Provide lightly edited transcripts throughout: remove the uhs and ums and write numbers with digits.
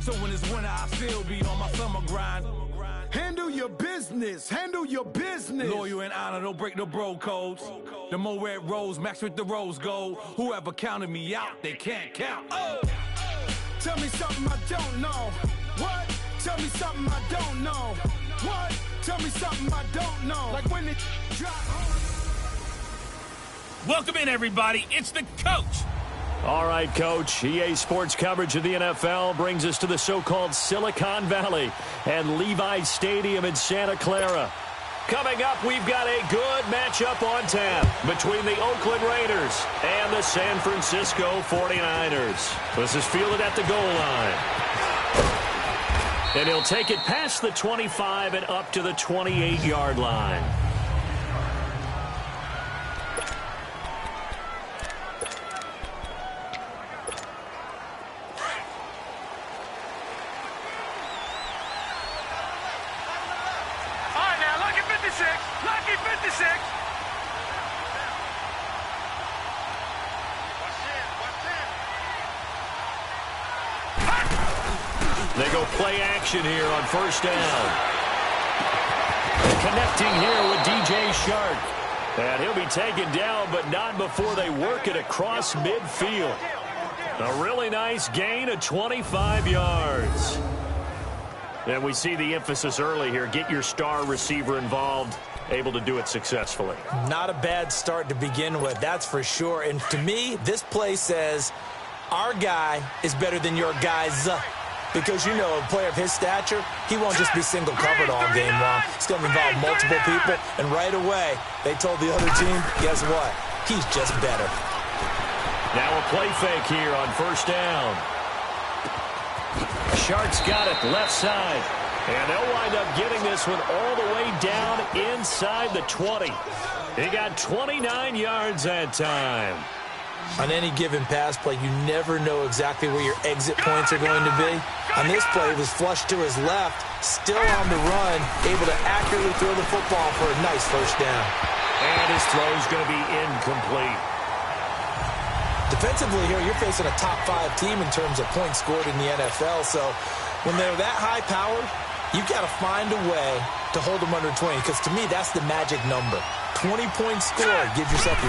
So when it's winter, I still be on my summer grind. Handle your business. Handle your business. Loyal and honor, don't break the bro codes. The more red rose, max with the rose gold. Whoever counted me out, they can't count. Oh! Tell me something I don't know. What? Tell me something I don't know. What? Tell me something I don't know. Like when it drop. Welcome in, everybody. It's the coach. All right, Coach. EA Sports coverage of the NFL brings us to the so-called Silicon Valley and Levi's Stadium in Santa Clara. Coming up, we've got a good matchup on tap between the Oakland Raiders and the San Francisco 49ers. This is fielded at the goal line. And he'll take it past the 25 and up to the 28-yard line. Lucky 56. They go play action here on first down. Connecting here with DJ Shark. And he'll be taken down, but not before they work it across midfield. A really nice gain of 25 yards. And we see the emphasis early here. Get your star receiver involved, able to do it successfully. Not a bad start to begin with, that's for sure. And to me, this play says our guy is better than your guys. Because, you know, a player of his stature, he won't just be single covered all game long. It's going to involve multiple people. And right away, they told the other team, guess what? He's just better. Now a play fake here on first down. Shark's got it left side. And they'll wind up getting this one all the way down inside the 20. He got 29 yards that time. On any given pass play, you never know exactly where your exit points are going to be. On this play, it was flushed to his left, still on the run, able to accurately throw the football for a nice first down. And his throw is going to be incomplete. Defensively here, you're facing a top-5 team in terms of points scored in the NFL, so when they're that high-powered, you've got to find a way to hold them under 20, because to me, that's the magic number. 20 points scored, you give yourself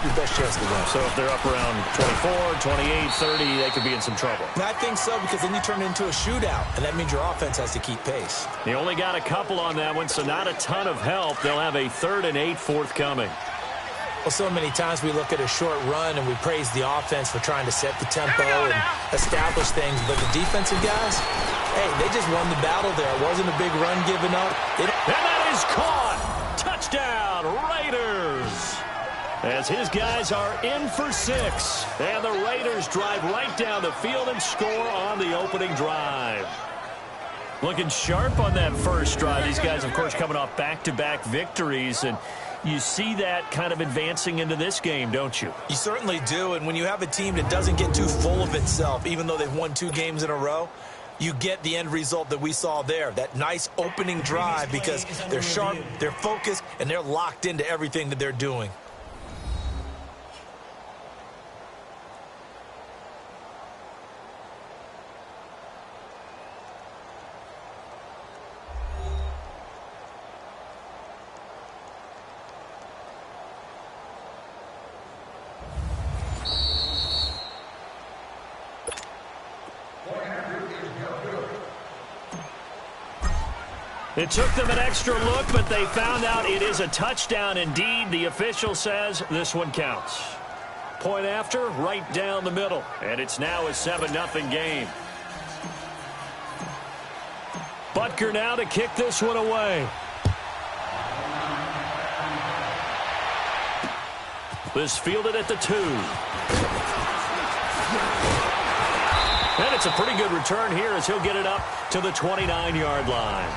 your best chance to win. So if they're up around 24, 28, 30, they could be in some trouble. And I think so, because then you turn it into a shootout, and that means your offense has to keep pace. He only got a couple on that one, so not a ton of help. They'll have a 3rd and 8 forthcoming. Well, so many times we look at a short run and we praise the offense for trying to set the tempo and establish things, but the defensive guys, hey, they just won the battle there. It wasn't a big run given up. And that is caught. Touchdown, Raiders. As his guys are in for 6. And the Raiders drive right down the field and score on the opening drive. Looking sharp on that first drive. These guys, of course, coming off back-to-back victories, and you see that kind of advancing into this game, don't you? You certainly do, and when you have a team that doesn't get too full of itself, even though they've won 2 games in a row, you get the end result that we saw there, that nice opening drive, because they're sharp, they're focused, and they're locked into everything that they're doing. It took them an extra look, but they found out it is a touchdown indeed. The official says this one counts. Point after, right down the middle. And it's now a 7-0 game. Butker now to kick this one away. This fielded at the 2. And it's a pretty good return here as he'll get it up to the 29-yard line.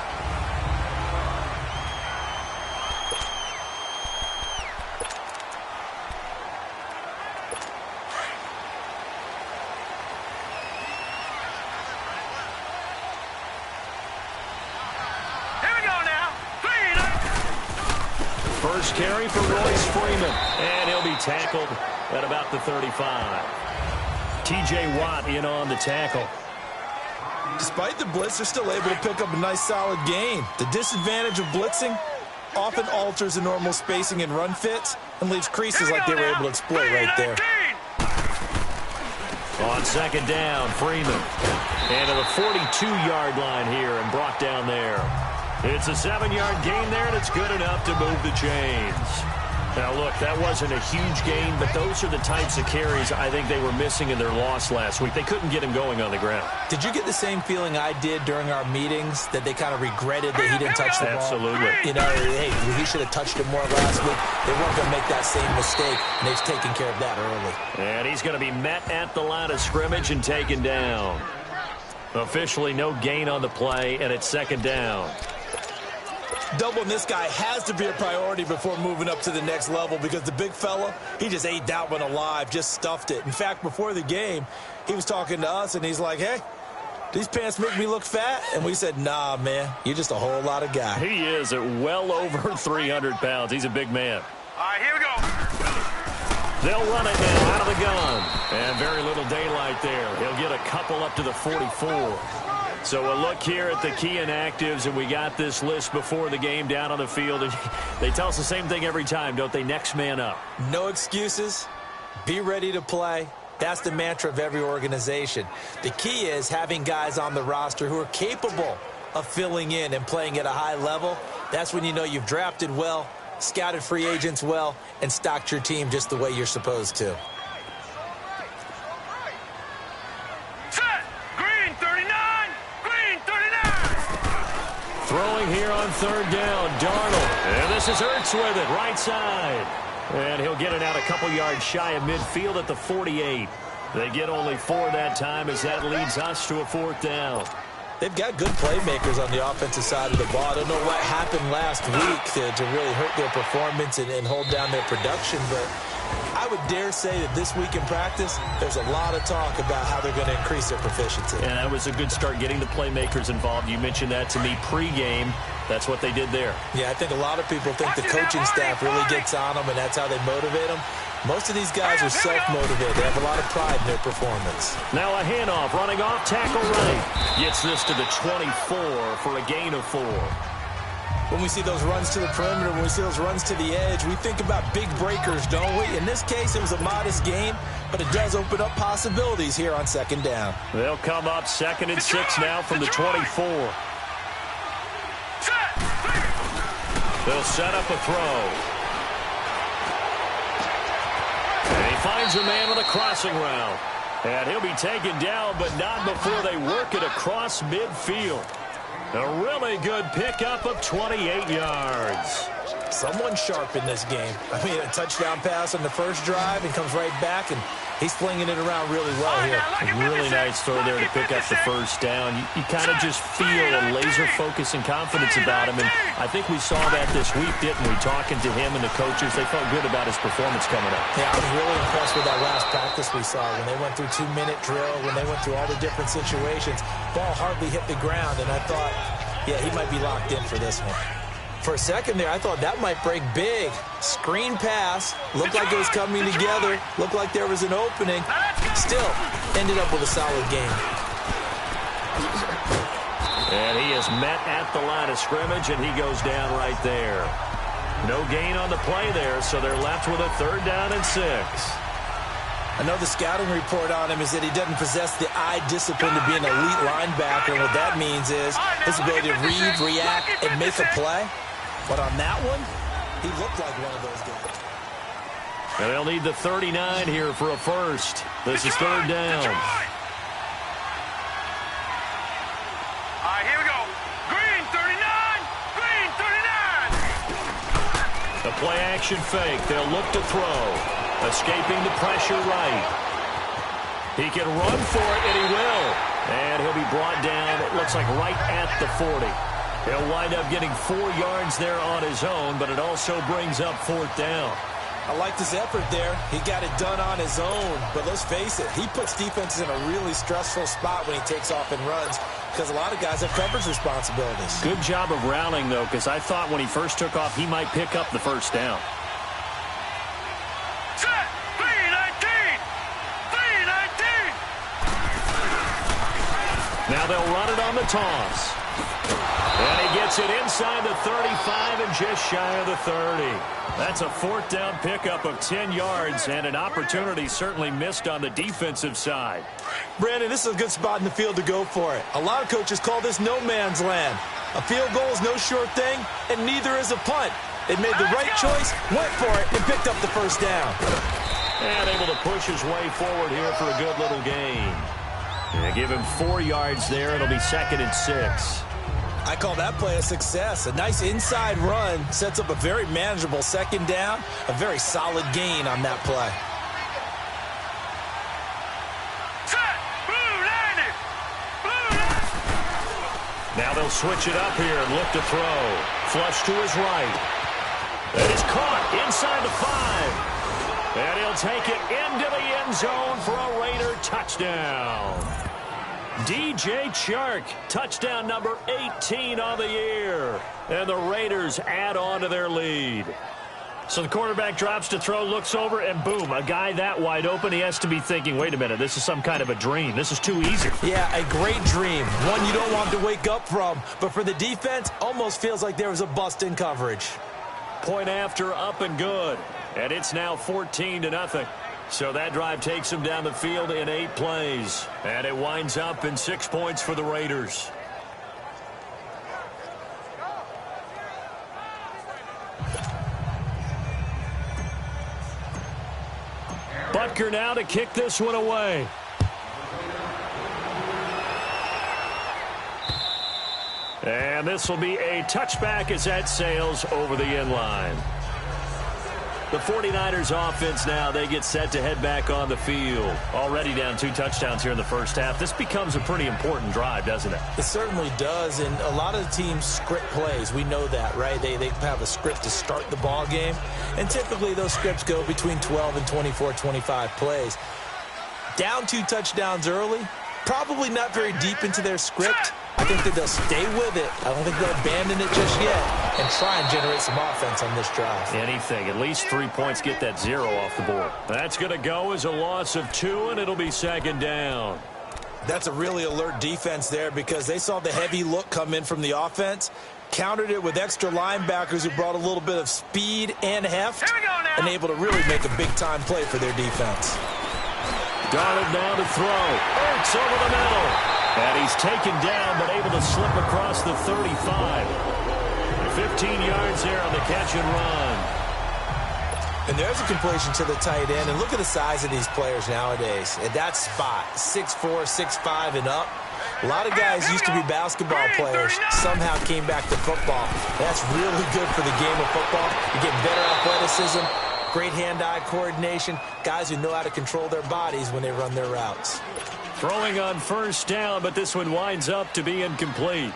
First carry for Royce Freeman, and he'll be tackled at about the 35. T.J. Watt in on the tackle. Despite the blitz, they're still able to pick up a nice, solid gain. The disadvantage of blitzing often alters the normal spacing and run fits and leaves creases like they were able to exploit right there. On second down, Freeman. And to the 42-yard line here and brought down there. It's a 7-yard gain there, and it's good enough to move the chains. Now, look, that wasn't a huge gain, but those are the types of carries I think they were missing in their loss last week. They couldn't get him going on the ground. Did you get the same feeling I did during our meetings, that they kind of regretted that he didn't touch the ball? Absolutely. You know, hey, he should have touched it more last week. They weren't going to make that same mistake, and they've taken care of that early. And he's going to be met at the line of scrimmage and taken down. Officially no gain on the play, and it's second down. Doubling this guy has to be a priority before moving up to the next level, because the big fella, he just ate that one alive, just stuffed it. In fact, before the game, he was talking to us, and he's like, hey, these pants make me look fat? And we said, nah, man, you're just a whole lot of guy. He is at well over 300 pounds. He's a big man. All right, here we go. They'll run it now out of the gun. And very little daylight there. He'll get a couple up to the 44. So a look here at the key inactives, and we got this list before the game down on the field. And they tell us the same thing every time, don't they? Next man up. No excuses. Be ready to play. That's the mantra of every organization. The key is having guys on the roster who are capable of filling in and playing at a high level. That's when you know you've drafted well, scouted free agents well, and stocked your team just the way you're supposed to. Throwing here on third down, Darnold. And this is Ertz with it, right side. And he'll get it out a couple yards shy of midfield at the 48. They get only 4 that time as that leads us to a fourth down. They've got good playmakers on the offensive side of the ball. I don't know what happened last week to really hurt their performance and hold down their production, but I would dare say that this week in practice, there's a lot of talk about how they're going to increase their proficiency. And that was a good start, getting the playmakers involved. You mentioned that to me pregame. That's what they did there. Yeah, I think a lot of people think the coaching staff really gets on them, and that's how they motivate them. Most of these guys are self-motivated. They have a lot of pride in their performance. Now a handoff, running off, tackle right. Gets this to the 24 for a gain of 4. When we see those runs to the perimeter, when we see those runs to the edge, we think about big breakers, don't we? In this case, it was a modest gain, but it does open up possibilities here on second down. They'll come up 2nd and 6 now from the 24. They'll set up a throw. And he finds a man with a crossing route. And he'll be taken down, but not before they work it across midfield. A really good pickup of 28 yards. Someone sharp in this game. I mean, a touchdown pass on the first drive and comes right back, and he's flinging it around really well here. A really nice throw there to pick up the first down. You kind of just feel a laser focus and confidence about him, and I think we saw that this week, didn't we? Talking to him and the coaches, they felt good about his performance coming up. Yeah, I was really impressed with that last practice we saw when they went through 2-minute drill, when they went through all the different situations. Ball hardly hit the ground, and I thought, yeah, he might be locked in for this one. For a second there, I thought that might break big. Screen pass. Looked like it was coming together. Looked like there was an opening. Still, ended up with a solid game. And he is met at the line of scrimmage, and he goes down right there. No gain on the play there, so they're left with a 3rd down and 6. I know the scouting report on him is that he doesn't possess the eye discipline to be an elite linebacker, and what that means is his ability to read, react, and make a play. But on that one, he looked like one of those guys. And they'll need the 39 here for a first. This is 3rd down. All right, here we go. Green 39. Green 39. A play action fake. They'll look to throw. Escaping the pressure right. He can run for it, and he will. And he'll be brought down, it looks like right at the 40. He'll wind up getting 4 yards there on his own, but it also brings up 4th down. I liked his effort there. He got it done on his own. But let's face it, he puts defenses in a really stressful spot when he takes off and runs, because a lot of guys have coverage responsibilities. Good job of rallying, though, because I thought when he first took off, he might pick up the first down. Set. 319. 319. Now they'll run it on the toss. And he gets it inside the 35 and just shy of the 30. That's a fourth down pickup of 10 yards and an opportunity certainly missed on the defensive side. Brandon, this is a good spot in the field to go for it. A lot of coaches call this no man's land. A field goal is no sure thing, and neither is a punt. They made the right choice, went for it, and picked up the first down. And able to push his way forward here for a good little gain. And give him 4 yards there. It'll be 2nd and 6. I call that play a success. A nice inside run sets up a very manageable second down. A very solid gain on that play. Now they'll switch it up here and look to throw. Flush to his right. That is caught inside the 5. And he'll take it into the end zone for a Raider touchdown. DJ Chark, touchdown number 18 on the year. And the Raiders add on to their lead. So the quarterback drops to throw, looks over, and boom, a guy that wide open, he has to be thinking, wait a minute, this is some kind of a dream. This is too easy. Yeah, a great dream. One you don't want to wake up from. But for the defense, almost feels like there was a bust in coverage. Point after, up and good. And it's now 14-0. So that drive takes them down the field in 8 plays. And it winds up in 6 points for the Raiders. Butker now to kick this one away. And this will be a touchback as that sails over the end line. The 49ers offense now, they get set to head back on the field. Already down 2 touchdowns here in the first half. This becomes a pretty important drive, doesn't it? It certainly does, and a lot of the teams script plays. We know that, right? They have a script to start the ball game, and typically those scripts go between 12 and 24, 25 plays. Down 2 touchdowns early, probably not very deep into their script. I think that they'll stay with it. I don't think they'll abandon it just yet and try and generate some offense on this drive. Anything. At least 3 points, get that 0 off the board. That's going to go as a loss of 2, and it'll be 2nd down. That's a really alert defense there because they saw the heavy look come in from the offense, countered it with extra linebackers who brought a little bit of speed and heft, and able to really make a big-time play for their defense. Darnold now to throw. Ertz over the middle. And he's taken down, but able to slip across the 35. 15 yards there on the catch and run. And there's a completion to the tight end. And look at the size of these players nowadays. At that spot, 6'4", 6'5", and up. A lot of guys used to be basketball players, somehow came back to football. That's really good for the game of football. You're getting better athleticism, great hand-eye coordination, guys who know how to control their bodies when they run their routes. Throwing on first down, but this one winds up to be incomplete.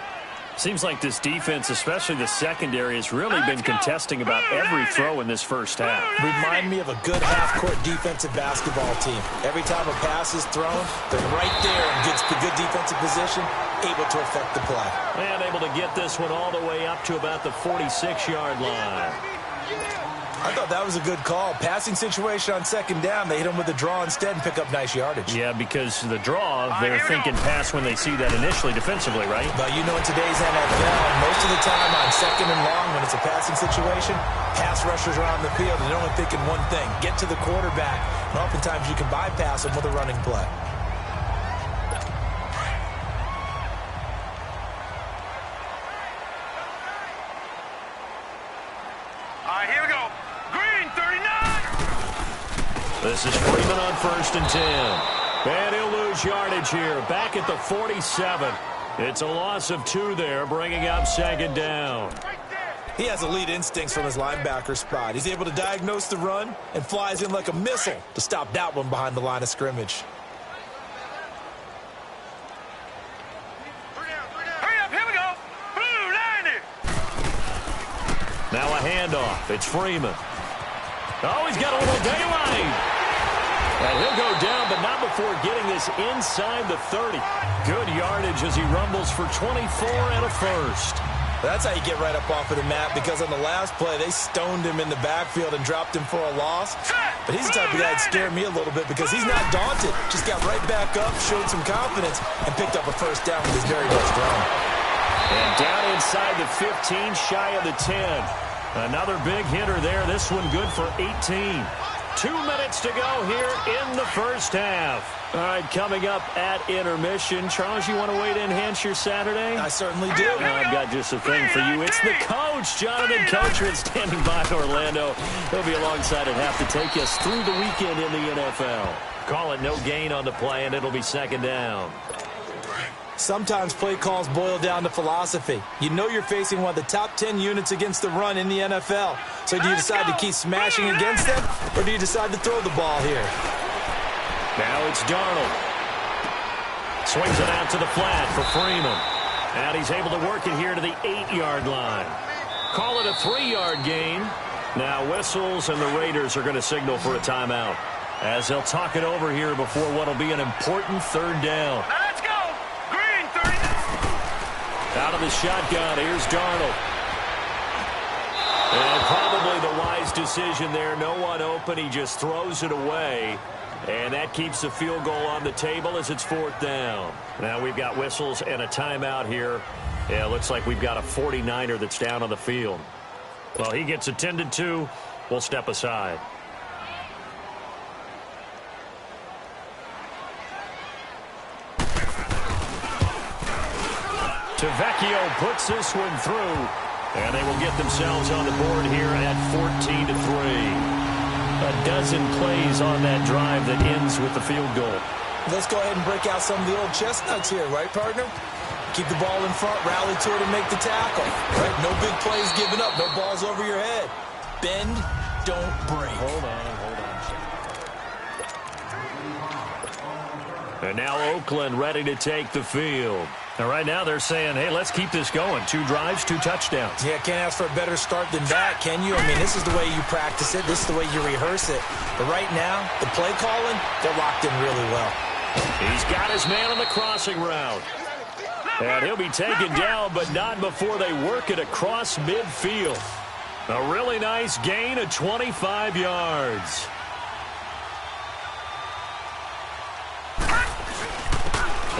Seems like this defense, especially the secondary, has really been contesting about every throw in this first half. Remind me of a good half-court defensive basketball team. Every time a pass is thrown, they're right there in good defensive position, able to affect the play. And able to get this one all the way up to about the 46-yard line. I thought that was a good call. Passing situation on second down, they hit him with a draw instead and pick up nice yardage. Yeah, because the draw, they're thinking pass when they see that initially defensively, right? But you know in today's NFL, most of the time on second and long when it's a passing situation, pass rushers are on the field and they're only thinking one thing, get to the quarterback. And oftentimes you can bypass them with a running play. Here we go. Green, 39. This is Freeman on 1st and 10. And he'll lose yardage here. Back at the 47. It's a loss of 2 there, bringing up 2nd down. He has elite instincts from his linebacker spot. He's able to diagnose the run and flies in like a missile to stop that one behind the line of scrimmage. Hurry up, here we go. Blue, 90. Now a handoff. It's Freeman. Oh, he's got a little daylight. And he'll go down, but not before getting this inside the 30. Good yardage as he rumbles for 24 and a first. That's how you get right up off of the mat, because on the last play, they stoned him in the backfield and dropped him for a loss. but he's the type of guy that scared me a little bit because he's not daunted. Just got right back up, showed some confidence, and picked up a first down with his very best run. And down inside the 15, shy of the 10. Another big hitter there. This one good for 18. 2 minutes to go here in the first half. All right, coming up at intermission. Charles, you want to wait to enhance your Saturday? I certainly do. I've got just a thing for you. It's the coach, Jonathan Coachman, standing by Orlando. He'll be alongside at half to take us through the weekend in the NFL. Call it no gain on the play, and it'll be second down. Sometimes play calls boil down to philosophy. You know you're facing one of the top 10 units against the run in the NFL. So do you decide to keep smashing against them, or do you decide to throw the ball here? Now it's Darnold. Swings it out to the flat for Freeman. And he's able to work it here to the 8-yard line. Call it a 3-yard gain. Now whistles, and the Raiders are going to signal for a timeout, as they'll talk it over here before what will be an important third down. Let's go! Green, 30. Out of the shotgun, here's Darnold. And probably the wise decision there. No one open. He just throws it away. And that keeps the field goal on the table as it's fourth down. Now we've got whistles and a timeout here. Yeah, it looks like we've got a 49er that's down on the field. Well, he gets attended to. We'll step aside. Tavecchio puts this one through. And they will get themselves on the board here at 14-3. A dozen plays on that drive that ends with the field goal. Let's go ahead and break out some of the old chestnuts here, right, partner? Keep the ball in front, rally to it, and make the tackle. Right? No big plays given up, no balls over your head. Bend, don't break. Hold on. And now Oakland ready to take the field. And right now they're saying, hey, let's keep this going. 2 drives, 2 touchdowns. Yeah, can't ask for a better start than that, can you? I mean, this is the way you practice it. This is the way you rehearse it. But right now, the play calling, they're locked in really well. He's got his man on the crossing route. And he'll be taken down, but not before they work it across midfield. A really nice gain of 25 yards.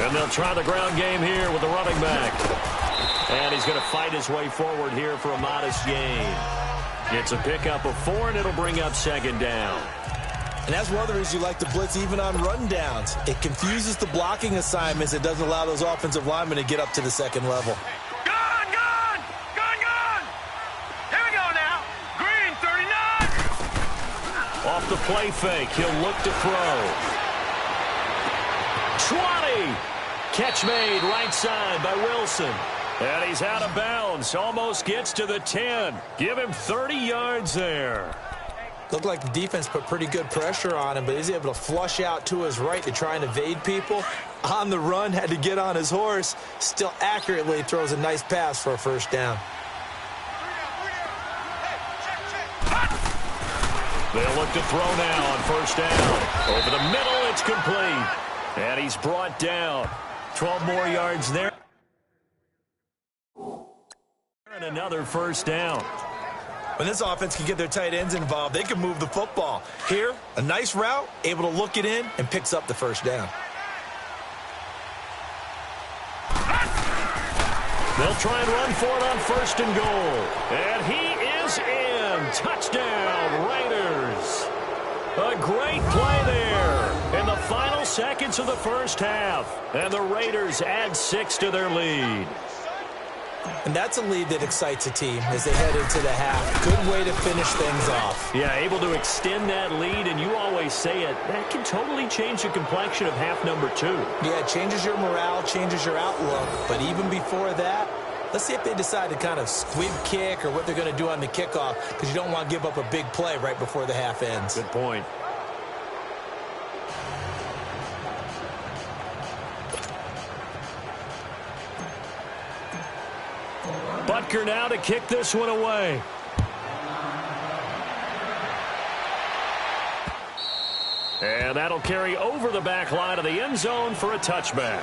And they'll try the ground game here with the running back. And he's going to fight his way forward here for a modest gain. It's a pickup of 4, and it'll bring up second down. And that's one of the reasons you like to blitz even on rundowns. It confuses the blocking assignments. It doesn't allow those offensive linemen to get up to the second level. Gone! Here we go now. Green, 39. Off the play fake, he'll look to throw. 20. Catch made right side by Wilson. And he's out of bounds. Almost gets to the 10. Give him 30 yards there. Looked like the defense put pretty good pressure on him, but he's able to flush out to his right to try and evade people. On the run, had to get on his horse. Still accurately throws a nice pass for a first down. They'll look to throw now on first down. Over the middle, it's complete. And he's brought down. 12 more yards there. And another first down. When this offense can get their tight ends involved, they can move the football. Here, a nice route, able to look it in, and picks up the first down. They'll try and run for it on first and goal. And he is in. Touchdown, Raiders. A great play there in the final seconds of the first half. And the Raiders add 6 to their lead. And that's a lead that excites a team as they head into the half. Good way to finish things off. Yeah, able to extend that lead, and you always say it, that can totally change the complexion of half number 2. Yeah, it changes your morale, changes your outlook. But even before that, let's see if they decide to kind of squib kick or what they're going to do on the kickoff, because you don't want to give up a big play right before the half ends. Good point. Butker now to kick this one away. And that'll carry over the back line of the end zone for a touchback.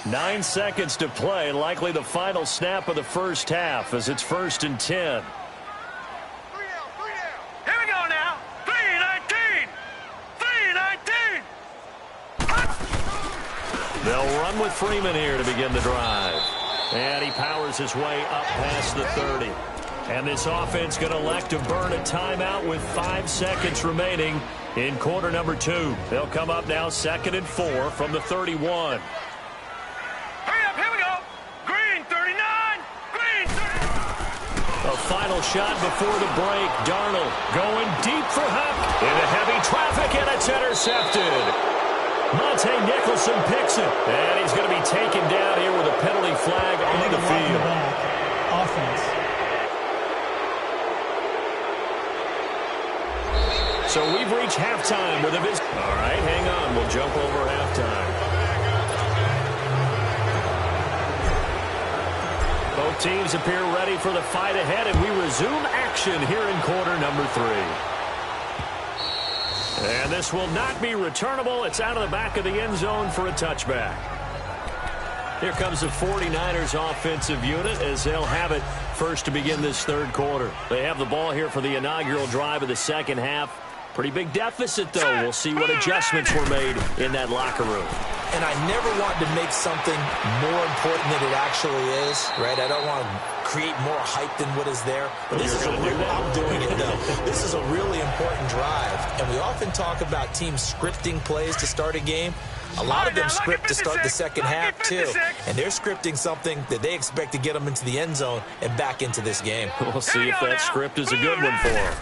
9 seconds to play, likely the final snap of the first half as it's 1st and 10. They'll run with Freeman here to begin the drive. And he powers his way up past the 30. And this offense going to elect to burn a timeout with 5 seconds remaining in quarter number 2. They'll come up now 2nd and 4 from the 31. Hurry up, here we go. Green, 39. Green, 39. A final shot before the break. Darnold going deep for Huck. Into heavy traffic, and it's intercepted. Monte Nicholson picks it. And he's going to be taken down here with a penalty flag on the field. Offense. So we've reached halftime with a visit. All right, hang on. We'll jump over halftime. Both teams appear ready for the fight ahead, and we resume action here in quarter number 3. And this will not be returnable. It's out of the back of the end zone for a touchback. Here comes the 49ers offensive unit as they'll have it first to begin this 3rd quarter. They have the ball here for the inaugural drive of the 2nd half. Pretty big deficit, though. We'll see what adjustments were made in that locker room. And I never want to make something more important than it actually is, right? I don't want to create more hype than what is there. But this is I'm doing it, though. This is a really important drive. And we often talk about teams scripting plays to start a game. A lot of them script to start the 2nd half, too. And they're scripting something that they expect to get them into the end zone and back into this game. We'll see if that script is a good one for them.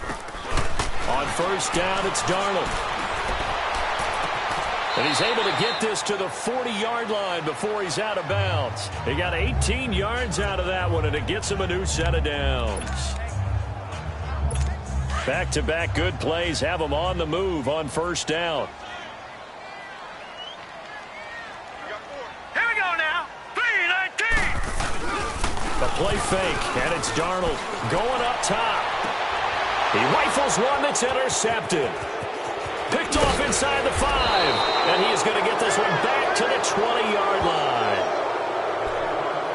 On first down, it's Darnold. And he's able to get this to the 40-yard line before he's out of bounds. He got 18 yards out of that one, and it gets him a new set of downs. Back-to-back good plays have him on the move on first down. Here we go now. 3-19. A play fake, and it's Darnold going up top. He rifles one that's intercepted. Picked off inside the 5. And he is going to get this one back to the 20-yard line.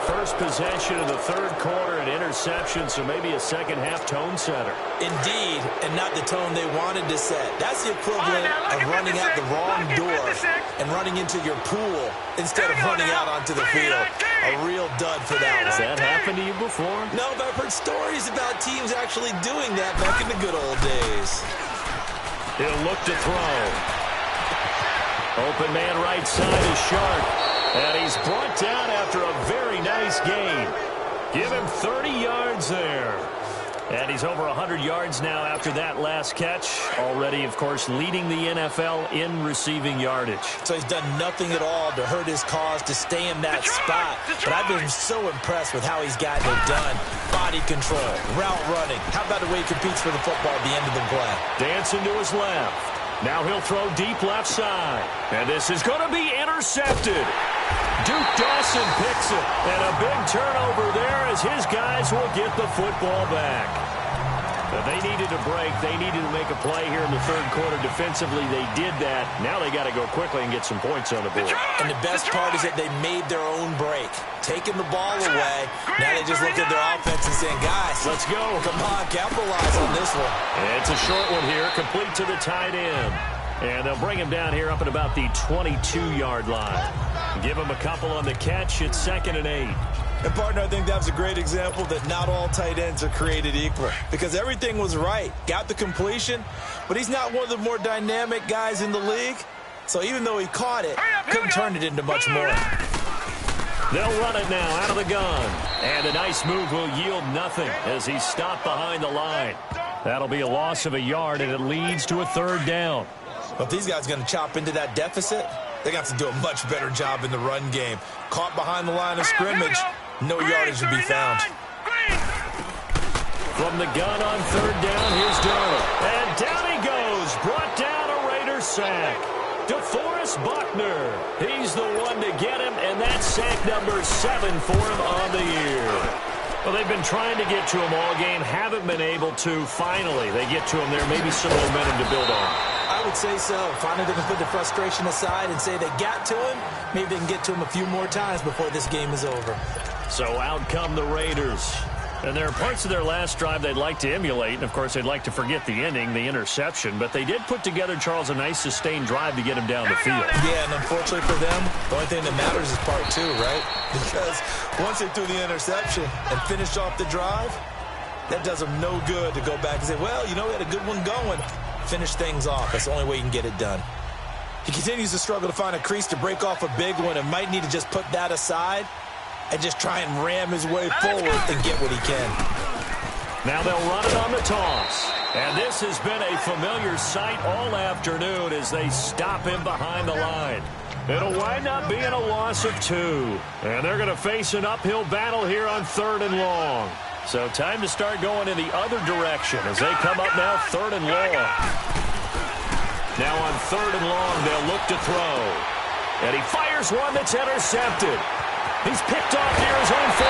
First possession of the 3rd quarter, an interception, so maybe a 2nd half tone setter. Indeed, and not the tone they wanted to set. That's the equivalent of running out the wrong door and running into your pool instead of running out onto the field. A real dud for that one. Has that happened to you before? No, but I've heard stories about teams actually doing that back in the good old days. He'll look to throw. Open man right side is Sharp. And he's brought down after a very nice gain. Give him 30 yards there. And he's over 100 yards now after that last catch. Already, of course, leading the NFL in receiving yardage. So he's done nothing at all to hurt his cause to stay in that spot. But I've been so impressed with how he's gotten it done. Body control, route running. How about the way he competes for the football at the end of the play? Dancing to his left. Now he'll throw deep left side. And this is going to be intercepted. Duke Dawson picks it. And a big turnover there as his guys will get the football back. But they needed a break. They needed to make a play here in the 3rd quarter defensively. They did that. Now they got to go quickly and get some points on the board. And the best part is that they made their own break. Taking the ball away. Now they just look at their offense and saying, guys, let's go. Come on, capitalize on this one. And it's a short one here, complete to the tight end. And they'll bring him down here up at about the 22-yard line. Give him a couple on the catch. It's 2nd and 8. And, partner, I think that was a great example that not all tight ends are created equal. Because everything was right. Got the completion, but he's not one of the more dynamic guys in the league. So even though he caught it, couldn't turn it into much more. They'll run it now out of the gun. And a nice move will yield nothing as he's stopped behind the line. That'll be a loss of a yard, and it leads to a 3rd down. But if these guys are going to chop into that deficit, they're going to have to do a much better job in the run game. Caught behind the line of scrimmage, no yardage to be found. From the gun on 3rd down, here's Darnold. And down he goes. Brought down a Raiders sack. DeForest Buckner. He's the one to get him, and that's sack number 7 for him on the year. Well, they've been trying to get to him all game, haven't been able to. Finally, they get to him there. Maybe some momentum to build on. I would say so. Finally, they can put the frustration aside and say they got to him. Maybe they can get to him a few more times before this game is over. So out come the Raiders. And there are parts of their last drive they'd like to emulate, and, of course, they'd like to forget the ending, the interception. But they did put together, Charles, a nice sustained drive to get him down the field. Yeah, and unfortunately for them, the only thing that matters is part two, right? Because once they threw the interception and finished off the drive, that does them no good to go back and say, well, you know, we had a good one going. Finish things off. That's the only way you can get it done. He continues to struggle to find a crease to break off a big one and might need to just put that aside and just try and ram his way forward and get what he can. Now they'll run it on the toss. And this has been a familiar sight all afternoon as they stop him behind the line. It'll wind up being a loss of 2. And they're going to face an uphill battle here on 3rd and long. So time to start going in the other direction as they come up now 3rd and long. Now on 3rd and long, they'll look to throw. And he fires one that's intercepted. He's picked off near his own 48.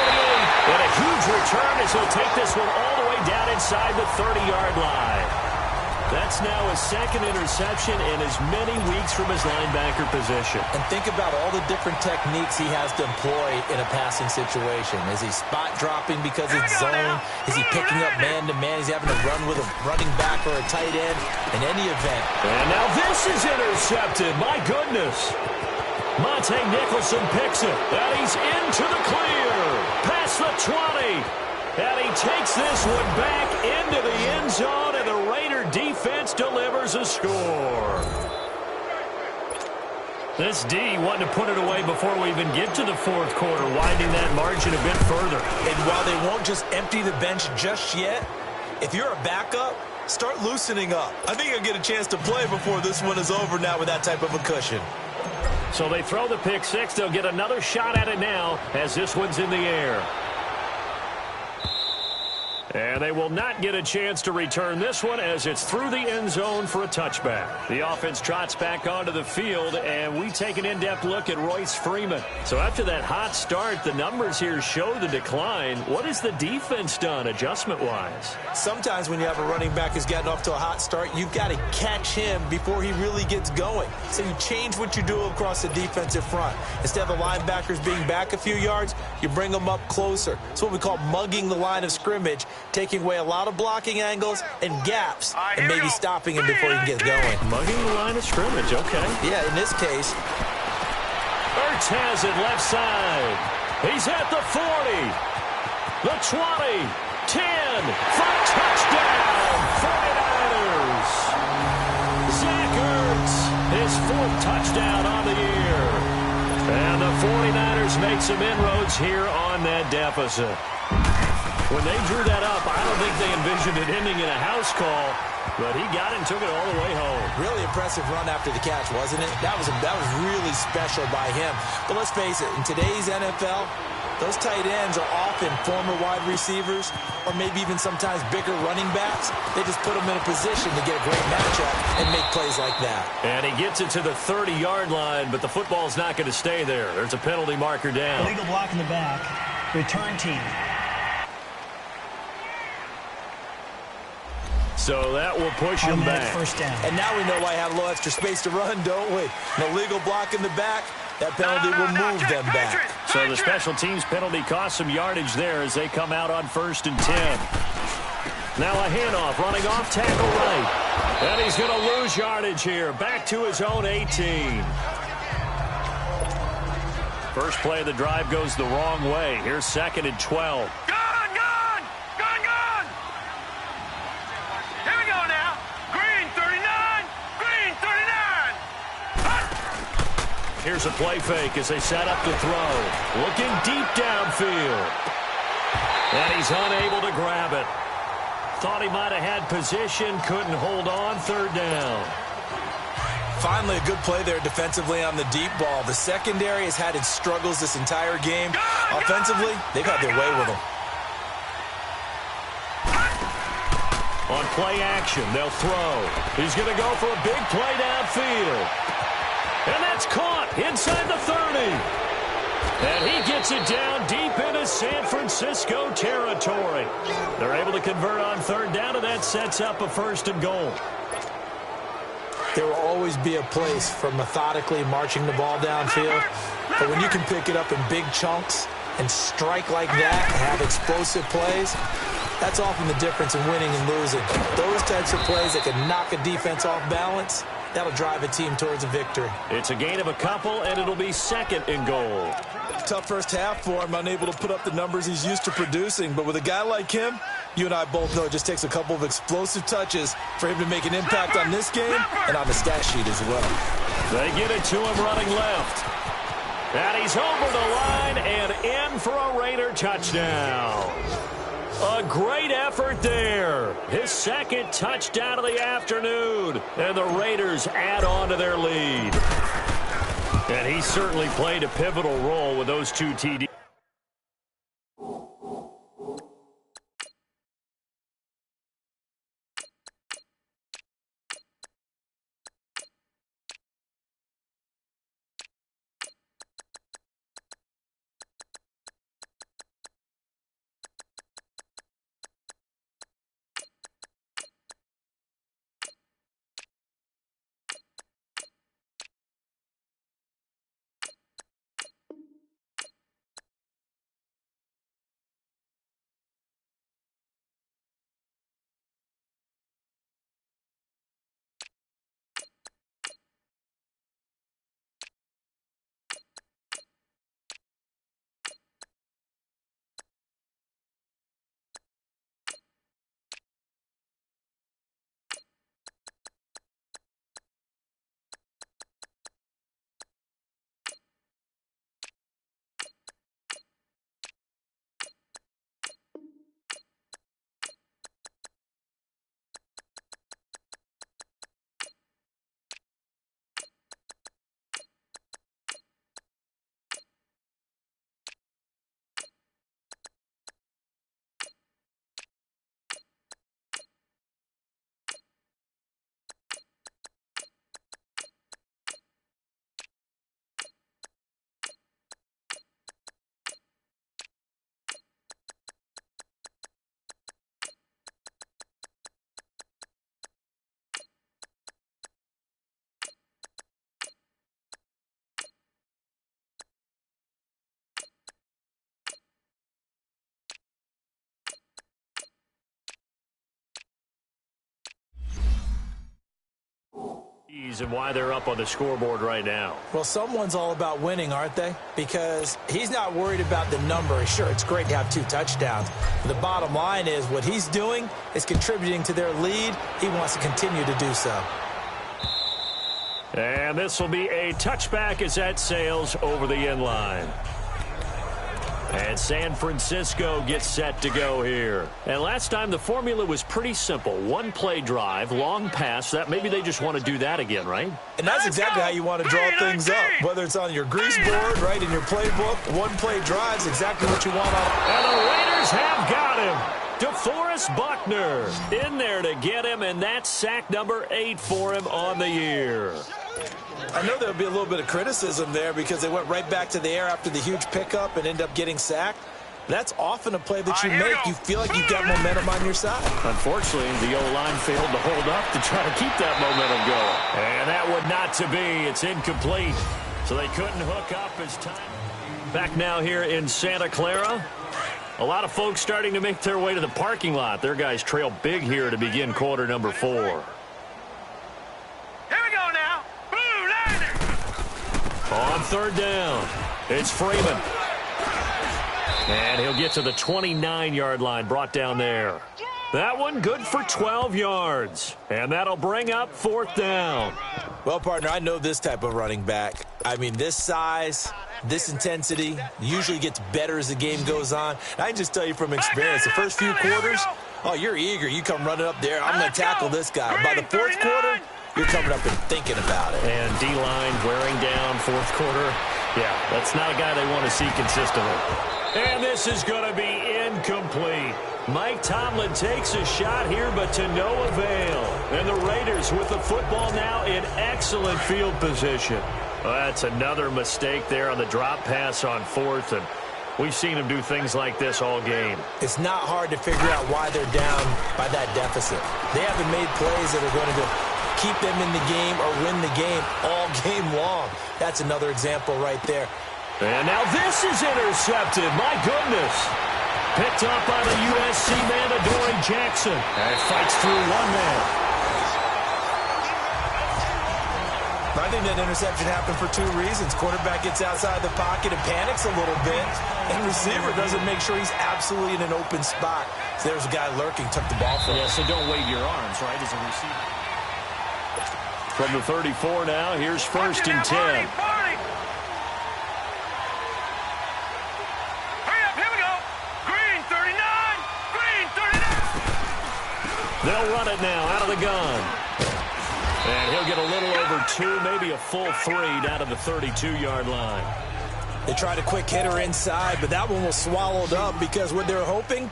And a huge return as he'll take this one all the way down inside the 30-yard line. That's now his 2nd interception in as many weeks from his linebacker position. And think about all the different techniques he has to employ in a passing situation. Is he spot dropping because it's zone? Is he picking up man-to-man? Is he having to run with a running back or a tight end? In any event. And now this is intercepted. My goodness. Monte Nicholson picks it, and he's into the clear. Past the 20. And he takes this one back into the end zone, and the Raider defense delivers a score. This D wanting to put it away before we even get to the 4th quarter, winding that margin a bit further. And while they won't just empty the bench just yet, if you're a backup, start loosening up. I think you'll get a chance to play before this one is over now with that type of a cushion. So they throw the pick 6. They'll get another shot at it now as this one's in the air. And they will not get a chance to return this one as it's through the end zone for a touchback. The offense trots back onto the field, and we take an in-depth look at Royce Freeman. So after that hot start, the numbers here show the decline. What has the defense done adjustment-wise? Sometimes when you have a running back who's gotten off to a hot start, you've got to catch him before he really gets going. So you change what you do across the defensive front. Instead of the linebackers being back a few yards, you bring them up closer. It's what we call mugging the line of scrimmage, taking away a lot of blocking angles and gaps and maybe stopping him before he can get going. Mugging the line of scrimmage, okay. Yeah, in this case. Ertz has it left side. He's at the 40, the 20, 10, for a touchdown, 49ers. Zach Ertz, his 4th touchdown on the year. And the 49ers make some inroads here on that deficit. When they drew that up, I don't think they envisioned it ending in a house call, but he got it and took it all the way home. Really impressive run after the catch, wasn't it? That was really special by him. But let's face it, in today's NFL, those tight ends are often former wide receivers or maybe even sometimes bigger running backs. They just put them in a position to get a great matchup and make plays like that. And he gets it to the 30-yard line, but the football's not going to stay there. There's a penalty marker down. Illegal block in the back. Return team. So that will push him back. First down. And now we know why I had a little extra space to run, don't we? An illegal block in the back. That penalty will move them back. So the special teams penalty cost some yardage there as they come out on 1st and 10. Now a handoff running off tackle right. And he's going to lose yardage here. Back to his own 18. First play of the drive goes the wrong way. Here's 2nd and 12. Here's a play fake as they set up to throw. Looking deep downfield. And he's unable to grab it. Thought he might have had position, couldn't hold on, 3rd down. Finally, a good play there defensively on the deep ball. The secondary has had its struggles this entire game. Offensively, they've had their way with them. On play action, they'll throw. He's going to go for a big play downfield. And that's caught inside the 30. And he gets it down deep into San Francisco territory. They're able to convert on 3rd down, and that sets up a 1st and goal. There will always be a place for methodically marching the ball downfield. But when you can pick it up in big chunks and strike like that, have explosive plays, that's often the difference in winning and losing. Those types of plays that can knock a defense off balance, that'll drive a team towards a victory. It's a gain of a couple, and it'll be second and goal. Tough first half for him, unable to put up the numbers he's used to producing. But with a guy like him, you and I both know it just takes a couple of explosive touches for him to make an impact on this game and on the stat sheet as well. They get it to him running left. And he's over the line and in for a Raider touchdown. A great effort there. His second touchdown of the afternoon. And the Raiders add on to their lead. And he certainly played a pivotal role with those two TDs. And why they're up on the scoreboard right now. Well, someone's all about winning, aren't they? Because he's not worried about the number. Sure, it's great to have 2 touchdowns. But the bottom line is what he's doing is contributing to their lead. He wants to continue to do so. And this will be a touchback as that sails over the end line. And San Francisco gets set to go here. And last time the formula was pretty simple. 1-play drive, long pass. That maybe they just want to do that again, right? And that's exactly how you want to draw things up. Whether it's on your grease board, right, in your playbook, 1-play drive's exactly what you want on. And the Raiders have got him. DeForest Buckner in there to get him, and that's sack number 8 for him on the year. I know there'll be a little bit of criticism there because they went right back to the air after the huge pickup and end up getting sacked. That's often a play that you make. You feel like you've got momentum on your side. Unfortunately, the O-line failed to hold up to try to keep that momentum going. And that would not to be. It's incomplete. So they couldn't hook up as time. Back now here in Santa Clara. A lot of folks starting to make their way to the parking lot. Their guys trail big here to begin quarter number 4. On third down, it's Freeman. And he'll get to the 29-yard line, brought down there. That one good for 12 yards. And that'll bring up 4th down. Well, partner, I know this type of running back. I mean, this size, this intensity usually gets better as the game goes on. And I can just tell you from experience, the first few quarters, oh, you're eager. You come running up there. I'm going to tackle this guy. By the 4th quarter, you're coming up and thinking about it. And D-line wearing down 4th quarter. Yeah, that's not a guy they want to see consistently. And this is going to be incomplete. Mike Tomlin takes a shot here, but to no avail. And the Raiders with the football now in excellent field position. Well, that's another mistake there on the drop pass on 4th. And we've seen him do things like this all game. It's not hard to figure out why they're down by that deficit. They haven't made plays that are going to keep them in the game or win the game all game long. That's another example right there. And now this is intercepted. My goodness. Picked up by the USC man, Adoree Jackson. And fights through one man. I think that interception happened for two reasons. Quarterback gets outside the pocket and panics a little bit, and receiver doesn't make sure he's absolutely in an open spot. So there's a guy lurking, took the ball from him. Yeah, so don't wave your arms, right, as a receiver. From the 34 now, here's first and 10. Hurry up, here we go. Green 39, green 39. They'll run it now out of the gun. And he'll get a little over 2, maybe a full 3 down to the 32-yard line. They tried a quick hitter inside, but that one was swallowed up because what they're hoping,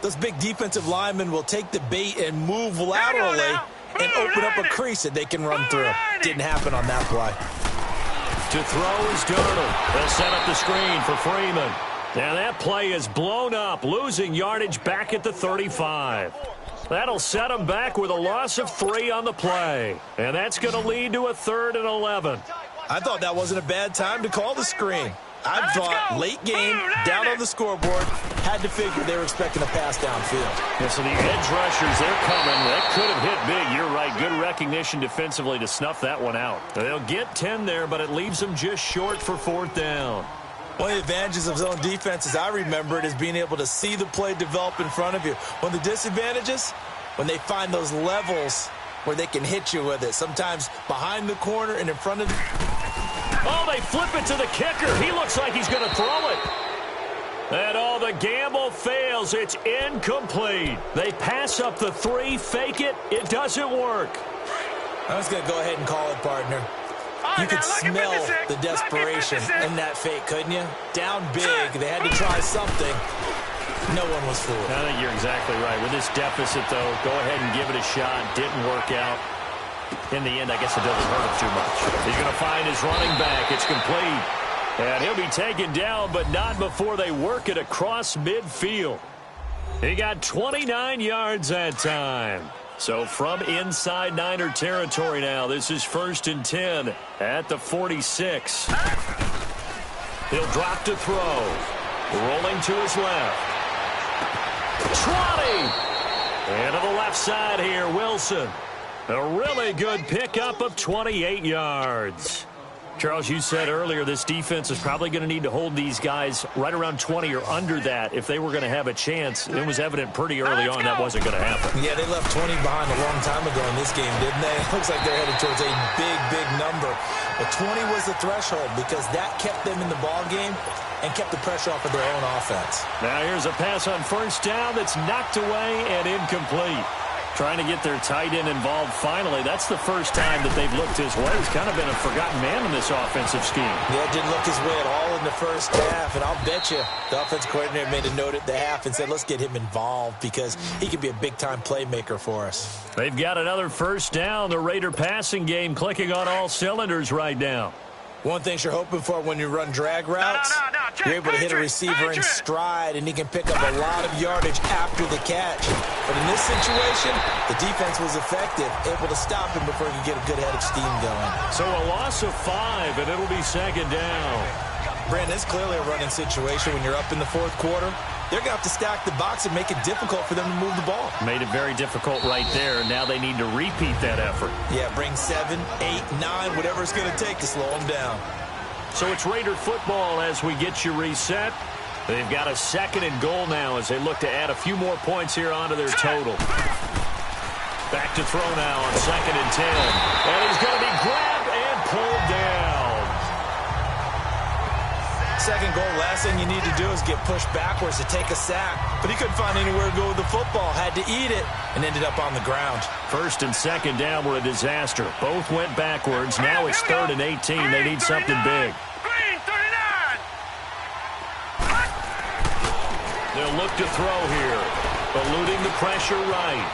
those big defensive linemen will take the bait and move laterally and open up a crease that they can run through. Didn't happen on that play. To throw is Darnold. They'll set up the screen for Freeman. Now that play is blown up, losing yardage back at the 35. That'll set them back with a loss of 3 on the play. And that's going to lead to a 3rd and 11. I thought that wasn't a bad time to call the screen. I thought late game, down on the scoreboard, had to figure they were expecting a pass downfield. Yeah, so the edge rushers, they're coming. That could have hit big. You're right. Good recognition defensively to snuff that one out. They'll get 10 there, but it leaves them just short for 4th down. One of the advantages of zone defense, as I remember it, is being able to see the play develop in front of you. One of the disadvantages, when they find those levels where they can hit you with it. Sometimes behind the corner and in front of the... Oh, they flip it to the kicker. He looks like he's going to throw it. And all the gamble fails. It's incomplete. They pass up the 3, fake it. It doesn't work. I was going to go ahead and call it, partner. You could smell the desperation in that fake, couldn't you? Down big. They had to try something. No one was fooled. I think you're exactly right. With this deficit, though, go ahead and give it a shot. Didn't work out. In the end, I guess it doesn't hurt him too much. He's going to find his running back. It's complete. And he'll be taken down, but not before they work it across midfield. He got 29 yards that time. So from inside Niner territory now, this is 1st and 10 at the 46. He'll drop to throw. Rolling to his left. 20! And to the left side here, Wilson. A really good pickup of 28 yards. Charles, you said earlier this defense is probably going to need to hold these guys right around 20 or under that if they were going to have a chance. It was evident pretty early on that wasn't going to happen. Yeah, they left 20 behind a long time ago in this game, didn't they? It looks like they're headed towards a big, big number. But 20 was the threshold because that kept them in the ball game and kept the pressure off of their own offense. Now here's a pass on 1st down that's knocked away and incomplete. Trying to get their tight end involved finally. That's the first time that they've looked his way. He's kind of been a forgotten man in this offensive scheme. Yeah, didn't look his way at all in the first half. And I'll bet you the offensive coordinator made a note at the half and said, let's get him involved because he could be a big-time playmaker for us. They've got another 1st down. The Raider passing game clicking on all cylinders right now. One thing you're hoping for when you run drag routes, you're able to hit a receiver in stride, and he can pick up a lot of yardage after the catch. But in this situation, the defense was effective, able to stop him before he could get a good head of steam going. So a loss of 5, and it'll be 2nd down. Brandon, it's clearly a running situation when you're up in the 4th quarter. They're going to have to stack the box and make it difficult for them to move the ball. Made it very difficult right there. Now they need to repeat that effort. Yeah, bring 7, 8, 9, whatever it's going to take to slow them down. So it's Raider football as we get you reset. They've got a 2nd and goal now as they look to add a few more points here onto their total. Back to throw now on 2nd and 10. And he's going to be grabbed and pulled down. 2nd goal, last thing you need to do is get pushed backwards to take a sack. But he couldn't find anywhere to go with the football, had to eat it, and ended up on the ground. 1st and 2nd down were a disaster. Both went backwards. Now it's 3rd and 18. They need something big. Green 39. They'll look to throw here. Eluding the pressure right.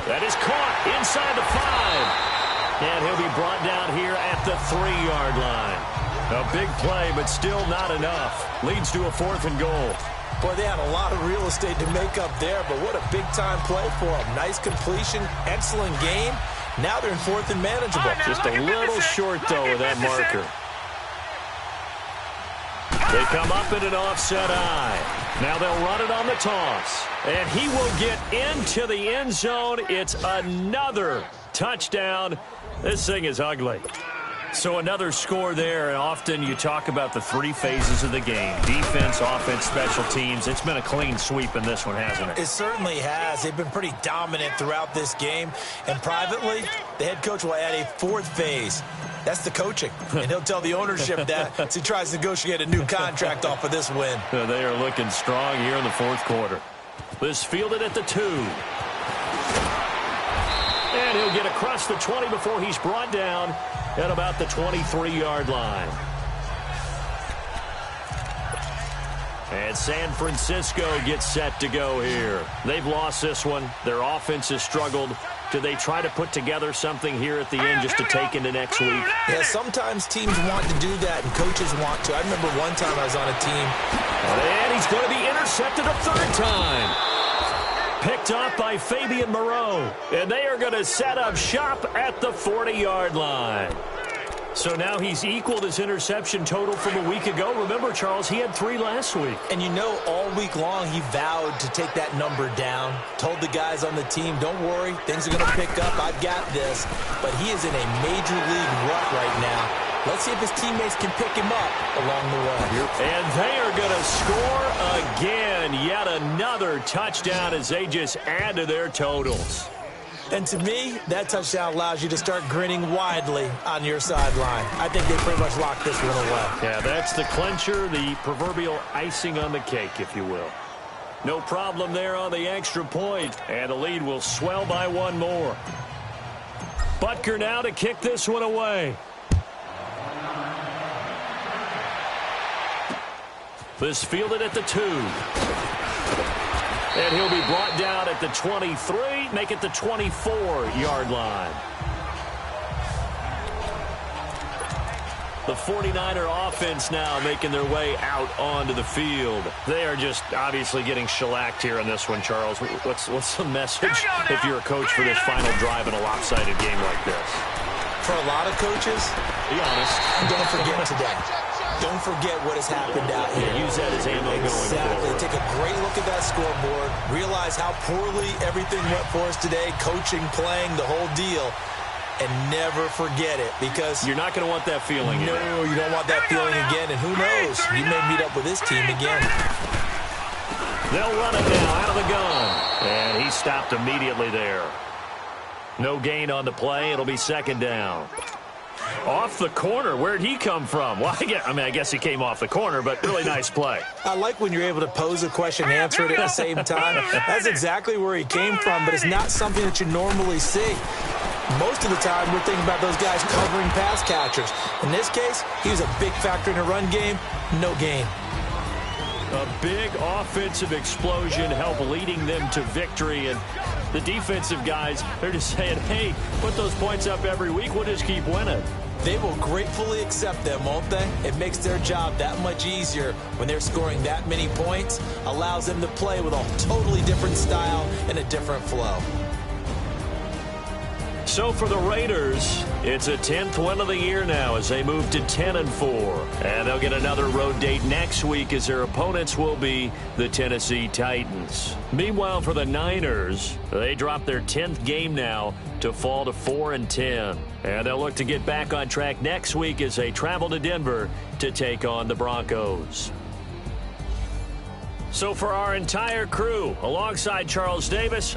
That is caught inside the 5. And he'll be brought down here at the 3-yard line. A big play, but still not enough. Leads to a 4th and goal. Boy, they had a lot of real estate to make up there, but what a big-time play for them. Nice completion, excellent game. Now they're in 4th and manageable. Just a little short, though, with that marker. They come up in an offset eye. Now they'll run it on the toss. And he will get into the end zone. It's another touchdown. This thing is ugly. So another score there, and often you talk about the three phases of the game. Defense, offense, special teams. It's been a clean sweep in this one, hasn't it? It certainly has. They've been pretty dominant throughout this game. And privately, the head coach will add a fourth phase. That's the coaching. And he'll tell the ownership that as he tries to negotiate a new contract off of this win. They are looking strong here in the fourth quarter. This fielded at the 2. And he'll get across the 20 before he's brought down at about the 23-yard line. And San Francisco gets set to go here. They've lost this one. Their offense has struggled. Do they try to put together something here at the end just to take into next week? Yeah, sometimes teams want to do that and coaches want to. I remember one time I was on a team. And he's going to be intercepted a third time. Picked off by Fabian Moreau. And they are going to set up shop at the 40-yard line. So now he's equaled his interception total from a week ago. Remember, Charles, he had 3 last week. And you know, all week long he vowed to take that number down. Told the guys on the team, don't worry, things are going to pick up. I've got this. But he is in a major league rut right now. Let's see if his teammates can pick him up along the way. And they are going to score again. Yet another touchdown as they just add to their totals. And to me, that touchdown allows you to start grinning widely on your sideline. I think they pretty much locked this one away. Yeah, that's the clincher, the proverbial icing on the cake, if you will. No problem there on the extra point, and the lead will swell by 1 more. Butker now to kick this one away. This fielded at the 2. And he'll be brought down at the 23, make it the 24-yard line. The 49er offense now making their way out onto the field. They are just obviously getting shellacked here in this one, Charles. What's the message if you're a coach for this final drive in a lopsided game like this? For a lot of coaches, be honest, don't forget today. Don't forget what has happened out here. Yeah, use that as ammo going forward. Take a great look at that scoreboard. Realize how poorly everything went for us today. Coaching, playing, the whole deal. And never forget it, because you're not going to want that feeling again. No, you don't want that feeling again. And who knows? You may meet up with this team again. They'll run it now out of the gun. And he stopped immediately there. No gain on the play. It'll be second down. Off the corner. Where'd he come from? Well, I guess he came off the corner, but really nice play. I like when you're able to pose a question and answer it at the same time. That's exactly where he came from, but it's not something that you normally see. Most of the time, we're thinking about those guys covering pass catchers. In this case, he was a big factor in the run game. No gain. A big offensive explosion helped leading them to victory. And the defensive guys, they're just saying, hey, put those points up every week. We'll just keep winning. They will gratefully accept them, won't they? It makes their job that much easier when they're scoring that many points. Allows them to play with a totally different style and a different flow. So for the Raiders, it's a 10th win of the year now as they move to 10-4. And they'll get another road date next week as their opponents will be the Tennessee Titans. Meanwhile, for the Niners, they drop their 10th game now to fall to 4-10. And they'll look to get back on track next week as they travel to Denver to take on the Broncos. So for our entire crew, alongside Charles Davis,